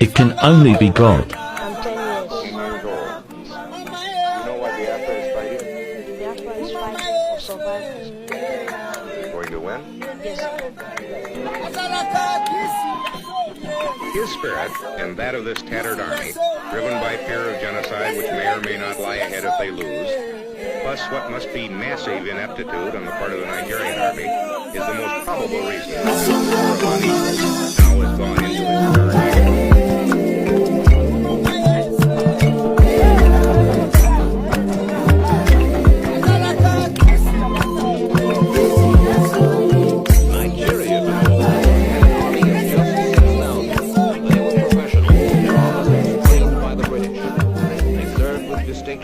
It can only be God. I'm 10 years. 10 years old. You know why Biafra is fighting? Biafra is fighting for survivors. Going to win? Yes. His spirit, and that of this tattered army, driven by fear of genocide which may or may not lie ahead if they lose, plus what must be massive ineptitude on the part of the Nigerian army, is the most probable reason that this war on evil now has gone into its third year.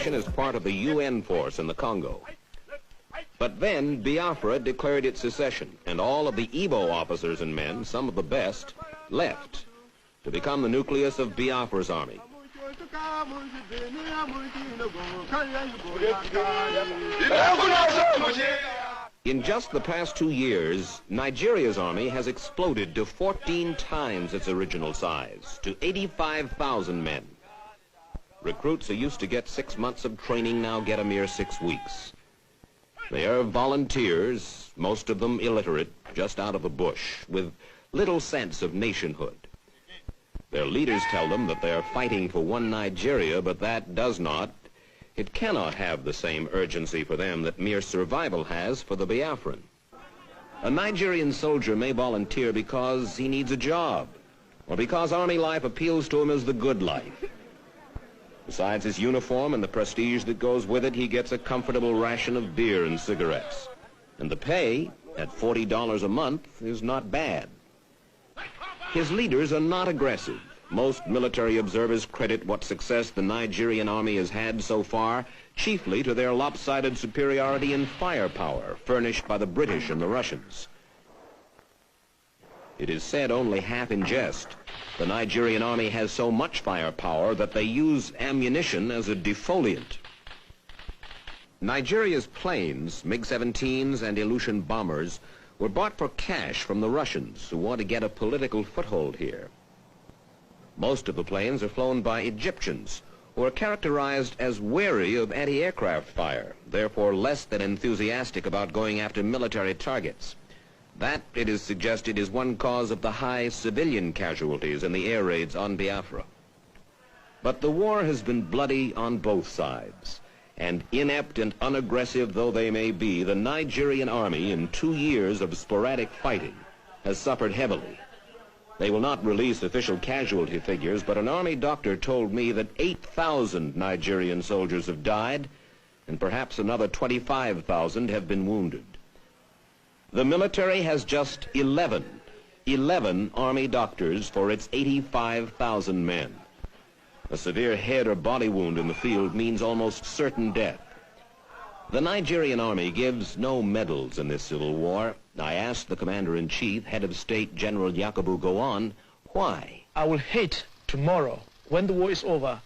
As part of the UN force in the Congo. But then Biafra declared its secession, and all of the Igbo officers and men, some of the best, left to become the nucleus of Biafra's army. In just the past 2 years, Nigeria's army has exploded to 14 times its original size, to 85,000 men. Recruits who used to get 6 months of training now get a mere 6 weeks. They are volunteers, most of them illiterate, just out of the bush, with little sense of nationhood. Their leaders tell them that they are fighting for one Nigeria, but that does not, it cannot have the same urgency for them that mere survival has for the Biafran. A Nigerian soldier may volunteer because he needs a job, or because army life appeals to him as the good life. Besides his uniform and the prestige that goes with it, he gets a comfortable ration of beer and cigarettes. And the pay, at $40 a month, is not bad. His leaders are not aggressive. Most military observers credit what success the Nigerian army has had so far chiefly to their lopsided superiority in firepower furnished by the British and the Russians. It is said only half in jest. The Nigerian army has so much firepower that they use ammunition as a defoliant. Nigeria's planes, MiG-17s and Ilyushin bombers, were bought for cash from the Russians who want to get a political foothold here. Most of the planes are flown by Egyptians who are characterized as wary of anti-aircraft fire, therefore less than enthusiastic about going after military targets. That, it is suggested, is one cause of the high civilian casualties in the air raids on Biafra. But the war has been bloody on both sides, and inept and unaggressive though they may be, the Nigerian army, in 2 years of sporadic fighting, has suffered heavily. They will not release official casualty figures, but an army doctor told me that 8,000 Nigerian soldiers have died, and perhaps another 25,000 have been wounded. The military has just 11 army doctors for its 85,000 men. A severe head or body wound in the field means almost certain death. The Nigerian army gives no medals in this civil war. I asked the commander-in-chief, head of state, General Yakubu Gowon, why? I will hate tomorrow, when the war is over,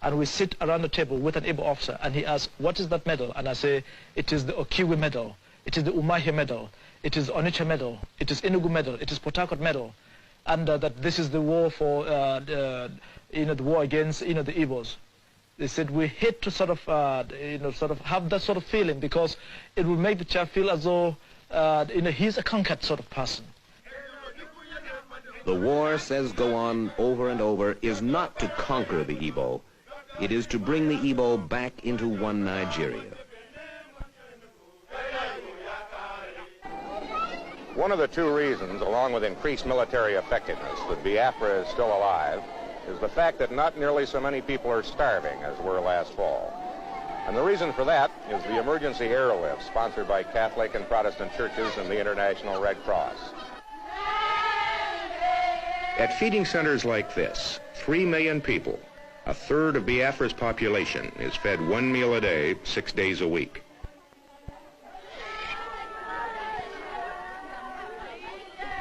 and we sit around the table with an Igbo officer, and he asks, what is that medal? And I say, it is the Okiwe medal. It is the Umahi medal, it is Onitsha medal, it is Enugu medal, it is Port Harcourt medal, and that this is the war for, the war against, the Igbos. They said we hate to sort of have that sort of feeling because it will make the child feel as though, he's a conquered sort of person. The war, says Gowon over and over, is not to conquer the Igbo. It is to bring the Igbo back into one Nigeria. One of the 2 reasons, along with increased military effectiveness, that Biafra is still alive is the fact that not nearly so many people are starving as were last fall. And the reason for that is the emergency airlift sponsored by Catholic and Protestant churches and the International Red Cross. At feeding centers like this, 3 million people, a third of Biafra's population, is fed 1 meal a day, 6 days a week.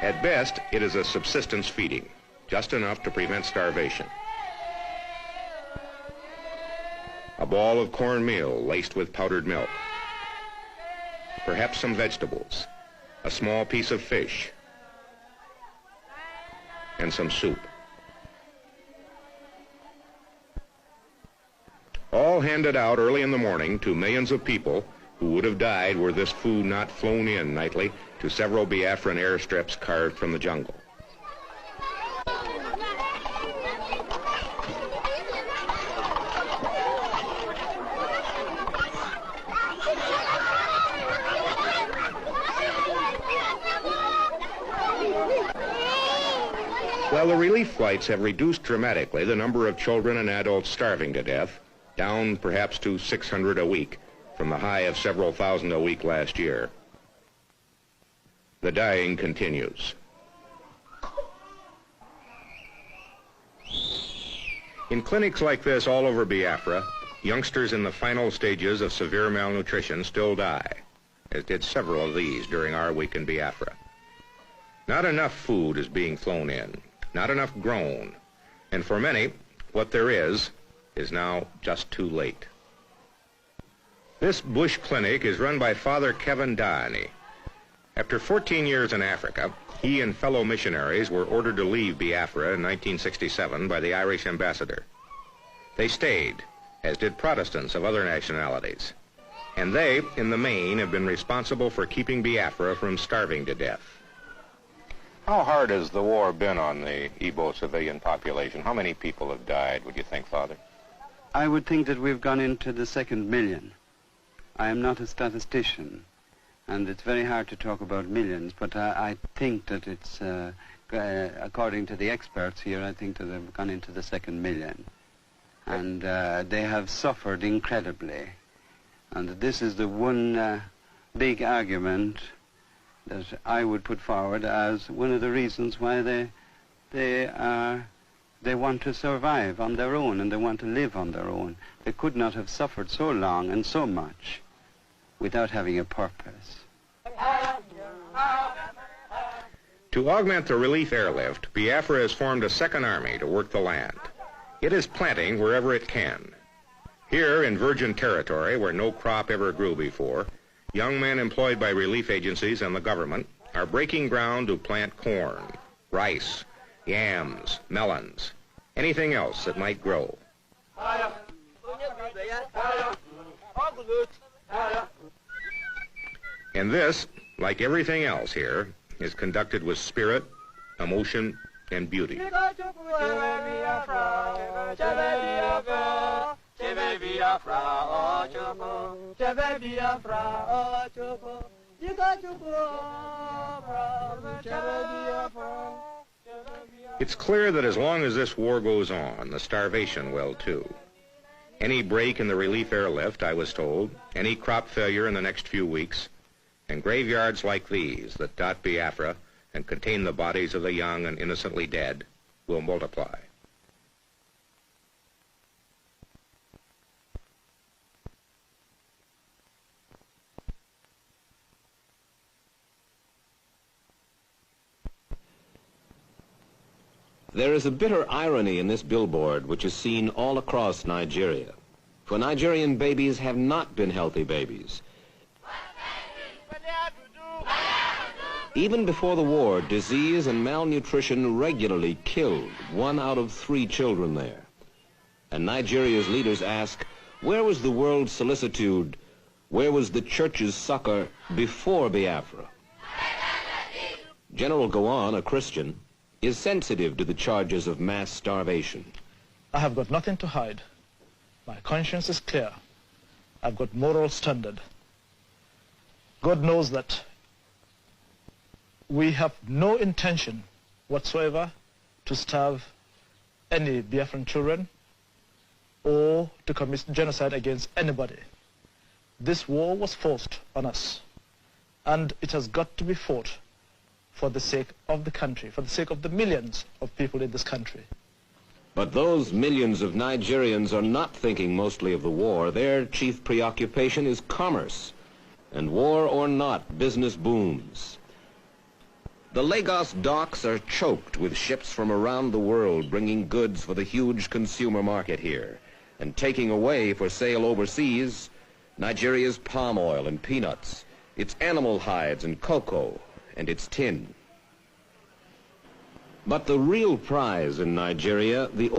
At best, it is a subsistence feeding, just enough to prevent starvation. A ball of cornmeal laced with powdered milk. Perhaps some vegetables, a small piece of fish, and some soup. all handed out early in the morning to millions of people who would have died were this food not flown in nightly to several Biafran airstrips carved from the jungle. While the relief flights have reduced dramatically the number of children and adults starving to death, down perhaps to 600 a week from the high of several thousand a week last year, the dying continues. In clinics like this all over Biafra, youngsters in the final stages of severe malnutrition still die, as did several of these during our week in Biafra. Not enough food is being flown in, not enough grown, and for many, what there is now just too late. This bush clinic is run by Father Kevin Dani. After 14 years in Africa, he and fellow missionaries were ordered to leave Biafra in 1967 by the Irish ambassador. They stayed, as did Protestants of other nationalities, and they, in the main, have been responsible for keeping Biafra from starving to death. How hard has the war been on the Igbo civilian population? How many people have died, would you think, Father? I would think that we've gone into the 2nd million. I am not a statistician, and it's very hard to talk about millions, but I think that it's, according to the experts here, I think that they've gone into the 2nd million. And they have suffered incredibly. And this is the one big argument that I would put forward as one of the reasons why they want to survive on their own and they want to live on their own. They could not have suffered so long and so much without having a purpose. To augment the relief airlift, Biafra has formed a 2nd army to work the land. It is planting wherever it can. Here in virgin territory, where no crop ever grew before, young men employed by relief agencies and the government are breaking ground to plant corn, rice, yams, melons, anything else that might grow. And this, like everything else here, is conducted with spirit, emotion, and beauty. It's clear that as long as this war goes on, the starvation will too. Any break in the relief airlift, I was told, any crop failure in the next few weeks, and graveyards like these that dot Biafra and contain the bodies of the young and innocently dead will multiply. There is a bitter irony in this billboard which is seen all across Nigeria. For Nigerian babies have not been healthy babies. Even before the war, disease and malnutrition regularly killed 1 out of 3 children there. And Nigeria's leaders ask, where was the world's solicitude, where was the church's succor before Biafra? General Gowon, a Christian, is sensitive to the charges of mass starvation. I have got nothing to hide. My conscience is clear. I've got moral standard. God knows that we have no intention whatsoever to starve any Biafran children or to commit genocide against anybody. This war was forced on us, and it has got to be fought for the sake of the country, for the sake of the millions of people in this country. But those millions of Nigerians are not thinking mostly of the war. Their chief preoccupation is commerce. And war or not, business booms. The Lagos docks are choked with ships from around the world bringing goods for the huge consumer market here and taking away for sale overseas Nigeria's palm oil and peanuts, its animal hides and cocoa, and its tin. But the real prize in Nigeria, the